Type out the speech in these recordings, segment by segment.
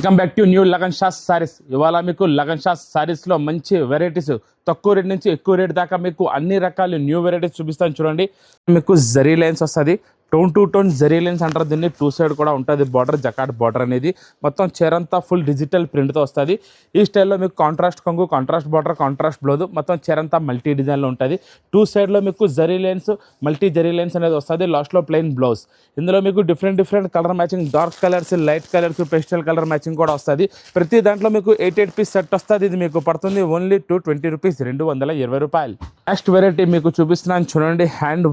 Welcome back to new lagan Shah saris. ఇవాళ మీకు లగన్ షా సారీస్లో మంచి వెరైటీస్, తక్కువ రేట్ నుంచి ఎక్కువ రేట్ దాకా మీకు అన్ని రకాల న్యూ వెరైటీస్ చూపిస్తాను చూడండి. మీకు జరీ లైన్స్ వస్తుంది, tone to tone zari lines అంటారు దీన్ని. టూ సైడ్ కూడా ఉంటుంది బార్డర్, జకాట్ బార్డర్ అనేది. మొత్తం చీరంతా ఫుల్ డిజిటల్ ప్రింట్తో వస్తుంది. ఈ స్టైల్లో మీకు కాంట్రాస్ట్ కొంగు, కాంట్రాస్ట్ బార్డర్, కాంట్రాస్ట్ బ్లౌజ్, మొత్తం చీరంతా మల్టీ డిజైన్లో ఉంటుంది. టూ సైడ్లో మీకు zari lines, multi zari lines అనేది వస్తుంది. లాస్ట్లో ప్లెయిన్ బ్లౌజ్. ఇందులో మీకు different colour matching, dark colours, light colours, pastel colour matching కూడా వస్తుంది. ప్రతి దాంట్లో మీకు 8 పీస్ సెట్ వస్తుంది. ఇది మీకు పడుతుంది ఓన్లీ 220 రూపీస్, 220 రూపాయలు. నెక్స్ట్ వెరైటీ మీకు చూపిస్తున్నాను చూడండి. హ్యాండ్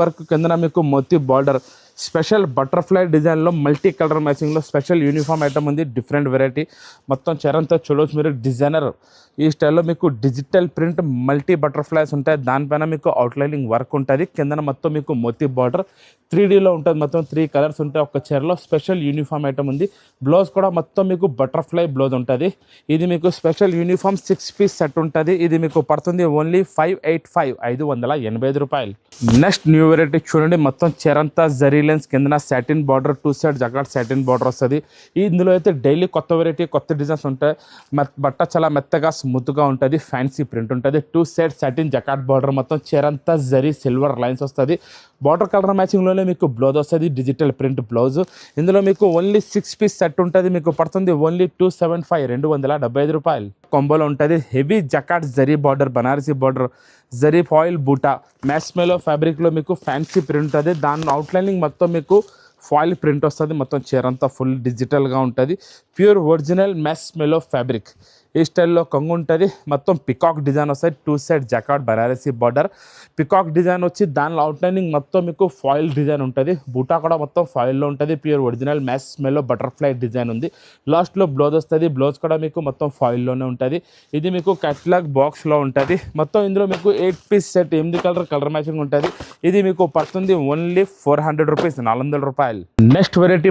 వర్క్ కింద మీకు మొత్తి బార్డర్, స్పెషల్ బటర్ఫ్లై డిజైన్లో మల్టీ కలర్ మ్యాచింగ్లో స్పెషల్ యూనిఫామ్ ఐటమ్ ఉంది. Different variety. మొత్తం చరంతో చూడవచ్చు మీరు. డిజైనర్ ఈ స్టైల్లో మీకు డిజిటల్ ప్రింట్ మల్టీ బటర్ఫ్లైస్ ఉంటాయి. దానిపైన మీకు అవుట్లైనింగ్ వర్క్ ఉంటుంది. కిందన మొత్తం మీకు మొత్తి బార్డర్ 3Dలో ఉంటుంది. మొత్తం 3 కలర్స్ ఉంటాయి ఒక చీరలో. స్పెషల్ యూనిఫామ్ ఐటమ్ ఉంది. బ్లౌజ్ కూడా మొత్తం మీకు బటర్ఫ్లై బ్లౌజ్ ఉంటుంది. ఇది మీకు స్పెషల్ యూనిఫామ్ 6 పీస్ సెట్ ఉంటుంది. ఇది మీకు పడుతుంది ఓన్లీ 585 రూపాయలు. నెక్స్ట్ న్యూ వెరైటీ చూడండి. మొత్తం చీరంతా జరీ లైన్స్, కింద satin border, two side jacquard satin border వస్తుంది. ఇందులో అయితే డైలీ కొత్త వెరైటీ, కొత్త డిజైన్స్ ఉంటాయి. బట్ట చాలా మెత్తగా స్మూత్గా ఉంటుంది. ఫ్యాన్సీ ప్రింట్ ఉంటుంది. టూ సైడ్ సాటిన్ జకాట్ బార్డర్, మొత్తం చీరంతా జరీ సిల్వర్ లైన్స్ వస్తుంది. బార్డర్ కలర్ మ్యాచింగ్లోనే మీకు బ్లౌజ్ వస్తుంది, డిజిటల్ ప్రింట్ బ్లౌజ్. ఇందులో మీకు ఓన్లీ 6 పీస్ సెట్ ఉంటుంది. మీకు పడుతుంది ఓన్లీ 275 రూపాయలు. కొంబోలో ఉంటుంది. Heavy jacquard zari border, Banarasi border, zari foil బూటా, మ్యాస్మెలో ఫ్యాబ్రిక్లో మీకు ఫ్యాన్సీ ప్రింట్ ఉంటుంది. దాని అవుట్లైనింగ్ మొత్తం మీకు ఫాయిల్ ప్రింట్ వస్తుంది. మొత్తం చీరంతా ఫుల్ డిజిటల్గా ఉంటుంది. Pure original marshmallow fabric. ఈ స్టైల్లో కొంగు ఉంటుంది. మొత్తం పికాక్ డిజైన్ వస్తుంది. Two side jacquard Banarasi border, peacock design వచ్చి దానిలో అవుట్లైనింగ్ మొత్తం మీకు ఫాయిల్ డిజైన్ ఉంటుంది. బూటా కూడా మొత్తం ఫాయిల్లో ఉంటుంది. ప్యూర్ ఒరిజినల్ మ్యాస్ స్మెల్లో బటర్ఫ్లై డిజైన్ ఉంది. లాస్ట్లో బ్లౌజ్ వస్తుంది. బ్లౌజ్ కూడా మీకు మొత్తం ఫాయిల్లోనే ఉంటుంది. ఇది మీకు క్యాటలాగ్ బాక్స్లో ఉంటుంది. మొత్తం ఇందులో మీకు 8 పీస్ సెట్, 8 కలర్ మ్యాచింగ్ ఉంటుంది. ఇది మీకు పడుతుంది ఓన్లీ 400 రూపీస్, 400 రూపాయలు. నెక్స్ట్ వెరైటీ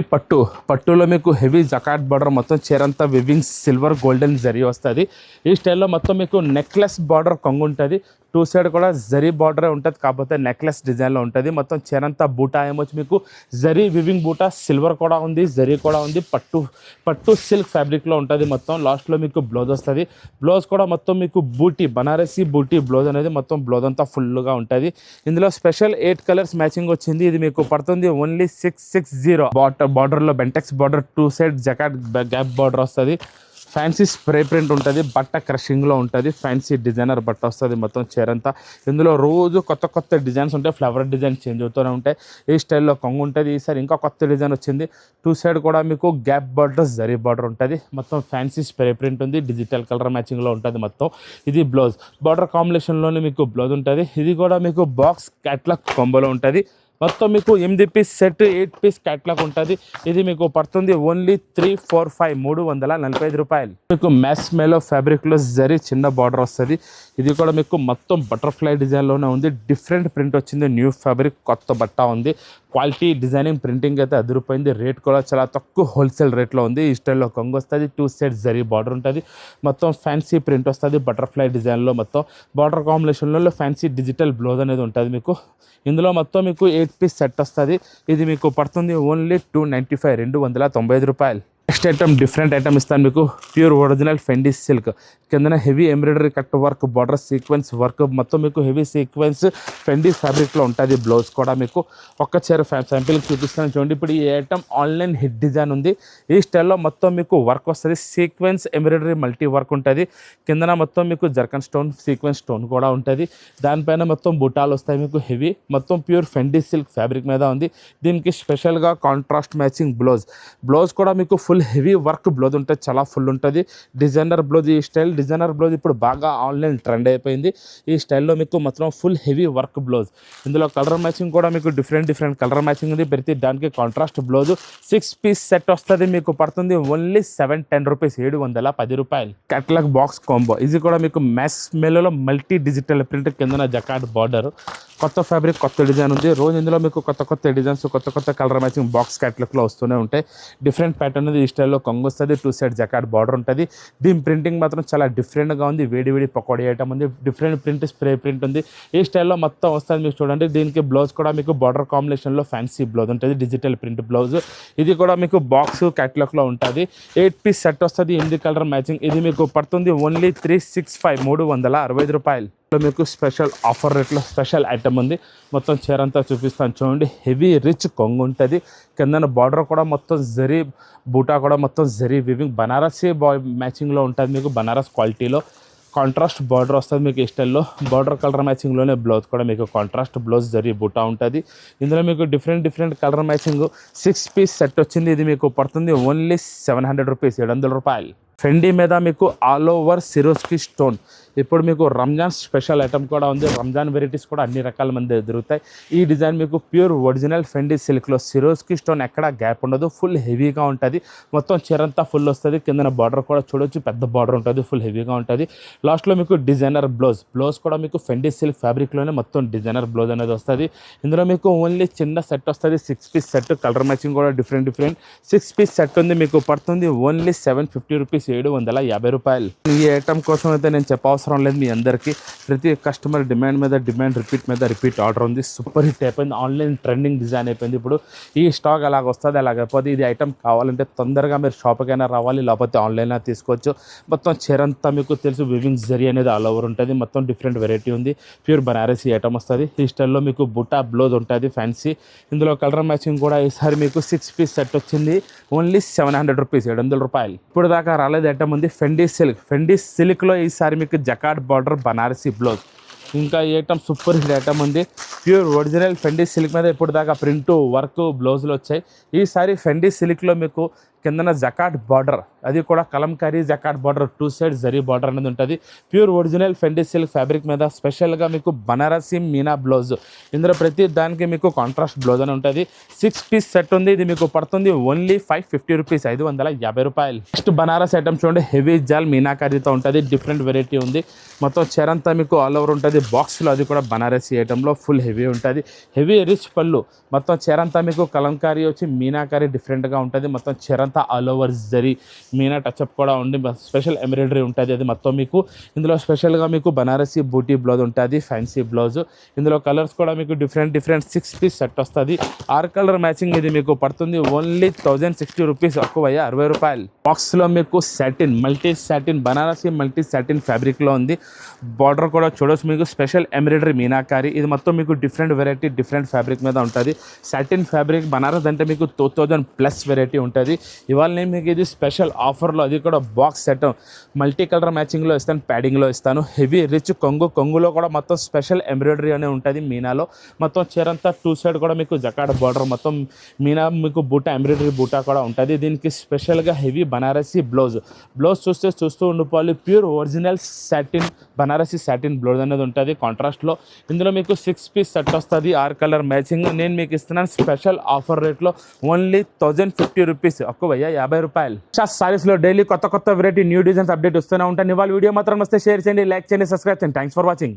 పట్టులో మీకు హెవీ జకాట్ బార్డర్, మొత్తం చీరంతా వివింగ్ సిల్వర్ గోల్డెన్ జరీ వస్తుంది. ఈ స్టైల్లో మొత్తం మీకు నెక్లెస్ బార్డర్ కొంగు ఉంటుంది. టూ సైడ్ కూడా జరీ బార్డరే ఉంటుంది, కాకపోతే నెక్లెస్ డిజైన్లో ఉంటుంది. మొత్తం చీరంతా బూటా ఏమొచ్చి మీకు జరీ వివింగ్ బూటా, సిల్వర్ కూడా ఉంది, జరీ కూడా ఉంది. పట్టు సిల్క్ ఫ్యాబ్రిక్లో ఉంటుంది. మొత్తం లాస్ట్లో మీకు బ్లౌజ్ వస్తుంది. బ్లౌజ్ కూడా మొత్తం మీకు బూటీ, బనారసీ బూటీ బ్లౌజ్ అనేది మొత్తం బ్లౌజ్ అంతా ఫుల్గా ఉంటుంది. ఇందులో స్పెషల్ 8 కలర్స్ మ్యాచింగ్ వచ్చింది. ఇది మీకు పడుతుంది ఓన్లీ 660. బార్డర్లో Bentex border, two side jacquard gap border వస్తుంది. ఫ్యాన్సీ స్ప్రే ప్రింట్ ఉంటుంది. బట్ట క్రషింగ్లో ఉంటుంది. ఫ్యాన్సీ డిజైనర్ బట్ట వస్తుంది మొత్తం చీరంతా. ఇందులో రోజు కొత్త డిజైన్స్ ఉంటాయి. ఫ్లవర్ డిజైన్ చేంజ్ అవుతూనే ఉంటాయి. ఈ స్టైల్లో కొంగు ఉంటుంది. ఈసారి ఇంకా కొత్త డిజైన్ వచ్చింది. టూ సైడ్ కూడా మీకు గ్యాప్ బార్డర్, జరీ బార్డర్ ఉంటుంది. మొత్తం ఫ్యాన్సీ స్ప్రే ప్రింట్ ఉంది. డిజిటల్ కలర్ మ్యాచింగ్లో ఉంటుంది మొత్తం. ఇది బ్లౌజ్. బార్డర్ కాంబినేషన్లోనే మీకు బ్లౌజ్ ఉంటుంది. ఇది కూడా మీకు బాక్స్ క్యాట్లాగ్ కొంబోలో ఉంటుంది. మొత్తం మీకు 8 పీస్ సెట్, 8 పీస్ క్యాట్లాగ్ ఉంటుంది. ఇది మీకు పడుతుంది ఓన్లీ 345 రూపాయలు. మీకు మ్యాస్మెలో ఫ్యాబ్రిక్లో జరీ చిన్న బార్డర్ వస్తుంది. ఇది కూడా మీకు మొత్తం బటర్ఫ్లై డిజైన్లోనే ఉంది. డిఫరెంట్ ప్రింట్ వచ్చింది. న్యూ ఫ్యాబ్రిక్, కొత్త బట్ట ఉంది. క్వాలిటీ, డిజైనింగ్, ప్రింటింగ్ అయితే అదిరిపోయింది. రేట్ కూడా చాలా తక్కువ, హోల్సేల్ రేట్లో ఉంది. ఈ స్టైల్లో కొంగు వస్తుంది. టూ సైడ్ జరీ బార్డర్ ఉంటుంది. మొత్తం ఫ్యాన్సీ ప్రింట్ వస్తుంది. బటర్ఫ్లై డిజైన్లో మొత్తం బార్డర్ కాంబినేషన్లో ఫ్యాన్సీ డిజిటల్ బ్లౌజ్ అనేది ఉంటుంది మీకు. ఇందులో మొత్తం మీకు 8 పీస్ సెట్ వస్తుంది. ఇది మీకు పడుతుంది ఓన్లీ 295 రూపాయలు. నెక్స్ట్ ఐటమ్ డిఫరెంట్ ఐటమ్ ఇస్తాను మీకు. ప్యూర్ ఒరిజినల్ ఫెండీ సిల్క్, కిందన heavy embroidery cut work, border sequence work, మొత్తం మీకు హెవీ సీక్వెన్స్ ఫెండీ ఫ్యాబ్రిక్లో ఉంటుంది. బ్లౌజ్ కూడా మీకు ఒక్క చీర శాంపిల్కి చూపిస్తాను చూడండి. ఇప్పుడు ఈ ఐటమ్ ఆన్లైన్ హిట్ డిజైన్ ఉంది. ఈ స్టైల్లో మొత్తం మీకు వర్క్ వస్తుంది. సీక్వెన్స్ ఎంబ్రాయిడరీ మల్టీ వర్క్ ఉంటుంది. కిందన మొత్తం మీకు జర్కన్ స్టోన్, సీక్వెన్స్ స్టోన్ కూడా ఉంటుంది. దానిపైన మొత్తం బుటాలు వస్తాయి మీకు హెవీ. మొత్తం ప్యూర్ ఫెండీ సిల్క్ ఫ్యాబ్రిక్ మీద ఉంది. దీనికి స్పెషల్గా కాంట్రాస్ట్ మ్యాచింగ్ బ్లౌజ్ కూడా మీకు ఫుల్ హెవీ వర్క్ బ్లౌజ్ ఉంటుంది. చాలా ఫుల్ ఉంటుంది. Designer blouse. ఈ స్టైల్ డిజైనర్ బ్లౌజ్ ఇప్పుడు బాగా ఆన్లైన్ ట్రెండ్ అయిపోయింది. ఈ స్టైల్లో మీకు మొత్తం ఫుల్ హెవీ వర్క్ బ్లౌజ్. ఇందులో కలర్ మ్యాచింగ్ కూడా మీకు డిఫరెంట్ కలర్ మ్యాచింగ్ ఉంది. ప్రతి దానికి కాంట్రాస్ట్ బ్లౌజ్. 6 పీస్ సెట్ వస్తుంది. మీకు పడుతుంది ఓన్లీ 710 రూపీస్, 710 రూపాయలు. Catalogue box combo. ఇది కూడా మీకు మ్యాస్ మెల్లో మల్టీ డిజిటల్ ప్రింట్, కిందన జకాట్ బార్డర్, కొత్త ఫ్యాబ్రిక్, కొత్త డిజైన్ ఉంది. రోజు ఇందులో మీకు కొత్త కొత్త డిజైన్స్, కొత్త కొత్త కలర్ మ్యాచింగ్ బాక్స్ క్యాటలాగ్లో వస్తూనే ఉంటాయి. డిఫరెంట్ ప్యాటర్న్ ఉంది. ఈ స్టైల్లో కొంగు వస్తుంది, 2 సైడ్ జకార్డ్ బార్డర్ ఉంటుంది. దీని ప్రింటింగ్ మాత్రం చాలా డిఫరెంట్గా ఉంది. వేడి వేడి పకోడీ ఐటమ్ ఉంది. డిఫరెంట్ ప్రింట్, స్ప్రే ప్రింట్ ఉంది. ఈ స్టైల్లో మొత్తం వస్తుంది. మీకు చూడండి, దీనికి బ్లౌజ్ కూడా మీకు బార్డర్ కాంబినేషన్లో ఫ్యాన్సీ బ్లౌజ్ ఉంటుంది, డిజిటల్ ప్రింట్ బ్లౌజ్. ఇది కూడా మీకు బాక్స్ క్యాటలాగ్లో ఉంటుంది. 8 పీస్ సెట్ వస్తుంది, 8 కలర్ మ్యాచింగ్. ఇది మీకు పడుతుంది ఓన్లీ 365 365 రూపాయలు. మీకు స్పెషల్ ఆఫర్ రేట్లో స్పెషల్ ఐటమ్ ఉంది. మొత్తం చీర అంతా చూపిస్తాను చూడండి. హెవీ రిచ్ కొంగు ఉంటుంది. కిందన బార్డర్ కూడా మొత్తం జరీ, బూటా కూడా మొత్తం జరీ వివింగ్ బనారసీ మ్యాచింగ్లో ఉంటుంది. మీకు బనారస్ క్వాలిటీలో కాంట్రాస్ట్ బార్డర్ వస్తుంది. మీకు ఈ స్టైల్లో బార్డర్ కలర్ మ్యాచింగ్లోనే బ్లౌజ్ కూడా మీకు కాంట్రాస్ట్ బ్లౌజ్ జరీ బూటా ఉంటుంది. ఇందులో మీకు different colour matching 6 piece set వచ్చింది. ఇది మీకు పడుతుంది ఓన్లీ 700 రూపీస్, 700 రూపాయలు. ఫెండీ మీద మీకు ఆల్ ఓవర్ సిరోస్కి స్టోన్. ఇప్పుడు మీకు రంజాన్ స్పెషల్ ఐటమ్ కూడా ఉంది. రంజాన్ వెరైటీస్ కూడా అన్ని రకాల మంది దొరుకుతాయి. ఈ డిజైన్ మీకు ప్యూర్ ఒరిజినల్ ఫెండీ సిల్క్లో సిరోస్కి స్టోన్ ఎక్కడ గ్యాప్ ఉండదు. ఫుల్ హెవీగా ఉంటుంది. మొత్తం చీరంతా ఫుల్ వస్తుంది. కింద బార్డర్ కూడా చూడొచ్చు, పెద్ద బార్డర్ ఉంటుంది, ఫుల్ హెవీగా ఉంటుంది. లాస్ట్లో మీకు డిజైనర్ బ్లౌజ్ కూడా మీకు ఫెండీ సిల్క్ ఫ్యాబ్రిక్లోనే మొత్తం డిజైనర్ బ్లౌజ్ అనేది వస్తుంది. ఇందులో మీకు ఓన్లీ చిన్న సెట్ వస్తుంది, 6 పీస్ సెట్. కలర్ మ్యాచింగ్ కూడా డిఫరెంట్ 6 పీస్ సెట్ ఉంది. మీకు పడుతుంది ఓన్లీ 750 రూపీస్, 750 రూపాయలు. ఈ ఐటమ్ కోసం అయితే నేను చెప్పవసరం లేదు మీ అందరికీ. ప్రతి కస్టమర్ డిమాండ్ మీద డిమాండ్, రిపీట్ ఆర్డర్ ఉంది. సూపర్ హిట్ అయిపోయింది. ఆన్లైన్ ట్రెండింగ్ డిజైన్ అయిపోయింది. ఇప్పుడు ఈ స్టాక్ అలాగ వస్తుంది, అలాగైపోతే ఇది ఐటమ్ కావాలంటే తొందరగా మీరు షాప్కైనా రావాలి, లేకపోతే ఆన్లైన్లో తీసుకోవచ్చు. మొత్తం చీరంతా మీకు తెలుసు, వివింగ్ జరీ అనేది ఆల్ ఓవర్ ఉంటుంది. మొత్తం డిఫరెంట్ వెరైటీ ఉంది. ప్యూర్ బనారసీ ఐటమ్ వస్తుంది. ఈ స్టైల్లో మీకు బుట్టా బ్లౌజ్ ఉంటుంది ఫ్యాన్సీ. ఇందులో కలర్ మ్యాచింగ్ కూడా ఈసారి మీకు 6 పీస్ సెట్ వచ్చింది. ఓన్లీ 700 రూపీస్, 700 రూపాయలు. ఇప్పుడు దాకా రాలేదు ఐటమ్ ఉంది ఫెండీ సిల్క్లో ఈసారి మీకు జకార్డ్ బార్డర్ బనారసీ బ్లౌజ్. ఇంకా ఈ ఐటమ్ సూపర్ హిట్ ఐటమ్ ఉంది. ప్యూర్ ఒరిజినల్ ఫెండీ సిల్క్ మీద ఇప్పుడు దాకా ప్రింటు, వర్క్, బ్లౌజులు వచ్చాయి. ఈసారి ఫెండీ సిల్క్లో మీకు కిందన జకార్డ్ బార్డర్, అది కూడా Kalamkari jacquard border, 2 side zari border అనేది ఉంటుంది. ప్యూర్ ఒరిజినల్ ఫెండీ సిల్క్ ఫ్యాబ్రిక్ మీద స్పెషల్గా మీకు బనారసీ మీనా బ్లౌజ్. ఇందులో ప్రతి దానికి మీకు కాంట్రాస్ట్ బ్లౌజ్ అని ఉంటుంది. 6 పీస్ సెట్ ఉంది. ఇది మీకు పడుతుంది ఓన్లీ 550 రూపీస్, 550 రూపాయలు. నెక్స్ట్ బనారస్ ఐటమ్ చూడండి. హెవీ జాల్ మీనాకారీతో ఉంటుంది. డిఫరెంట్ వెరైటీ ఉంది. మొత్తం చీరంతా మీకు ఆల్ ఓవర్ ఉంటుంది. బాక్స్లో అది కూడా బనారసీ ఐటంలో ఫుల్ హెవీ ఉంటుంది. హెవీ రిచ్ పళ్ళు. మొత్తం చీరంతా మీకు కలంకారీ వచ్చి మీనాకారీ డిఫరెంట్గా ఉంటుంది. మొత్తం చీరంతా ఆల్ ఓవర్ జరీ మీనా టచ్అప్ కూడా ఉండి స్పెషల్ ఎంబ్రాయిడరీ ఉంటుంది. అది మొత్తం మీకు ఇందులో స్పెషల్గా మీకు బనారసీ బూటీ బ్లౌజ్ ఉంటుంది, ఫ్యాన్సీ బ్లౌజ్. ఇందులో కలర్స్ కూడా మీకు డిఫరెంట్ 6 పీస్ సెట్ వస్తుంది. 6 కలర్ మ్యాచింగ్. ఇది మీకు పడుతుంది ఓన్లీ 1060 రూపీస్, ఎక్కువయ్యా 60 రూపాయలు. బాక్స్లో మీకు multi satin Banarasi multi satin ఫ్యాబ్రిక్లో ఉంది. బార్డర్ కూడా చూడొచ్చు, మీకు స్పెషల్ ఎంబ్రాయిడరీ మీనాకారీ. ఇది మొత్తం మీకు డిఫరెంట్ వెరైటీ, డిఫరెంట్ ఫ్యాబ్రిక్ మీద ఉంటుంది. సాటిన్ ఫ్యాబ్రిక్ బనారస్ అంటే మీకు 2000+ వెరైటీ ఉంటుంది. ఇవాళ నేను మీకు ఇది స్పెషల్ ఆఫర్లో, అది కూడా బాక్స్ సెట్ మల్టీ కలర్ మ్యాచింగ్లో ఇస్తాను, ప్యాడింగ్లో ఇస్తాను. హెవీ రిచ్ కొంగులో కూడా మొత్తం స్పెషల్ ఎంబ్రాయిడరీ అనే ఉంటుంది మీనాలో. మొత్తం చీరంతా 2 సైడ్ కూడా మీకు జకార్డ్ బార్డర్, మొత్తం మీనా మీకు బూటా, ఎంబ్రాయిడరీ బూటా కూడా ఉంటుంది. దీనికి స్పెషల్గా హెవీ బనారసీ బ్లౌజ్ చూస్తూ ఉండిపోవాలి. Pure original satin Banarasi satin blouse అనేది ఉంటుంది కాంట్రాస్ట్లో. ఇందులో మీకు 6 పీస్ సెట్ వస్తుంది, 6 కలర్ మ్యాచింగ్. నేను మీకు ఇస్తున్నాను స్పెషల్ ఆఫర్ రేట్లో ఓన్లీ 1050 రూపీస్, ఎక్కువయ్యా 50 రూపాయలు. సారీస్లో డైలీ కొత్త వెరైటీ, న్యూ డిజైన్స్ అప్డేట్ వస్తూనే ఉంటాను. ఇవాళ వీడియో మాత్రం వస్తే షేర్ చేయండి, లైక్ చేయండి, సబ్స్క్రైబ్ చేయండి. Thanks for watching.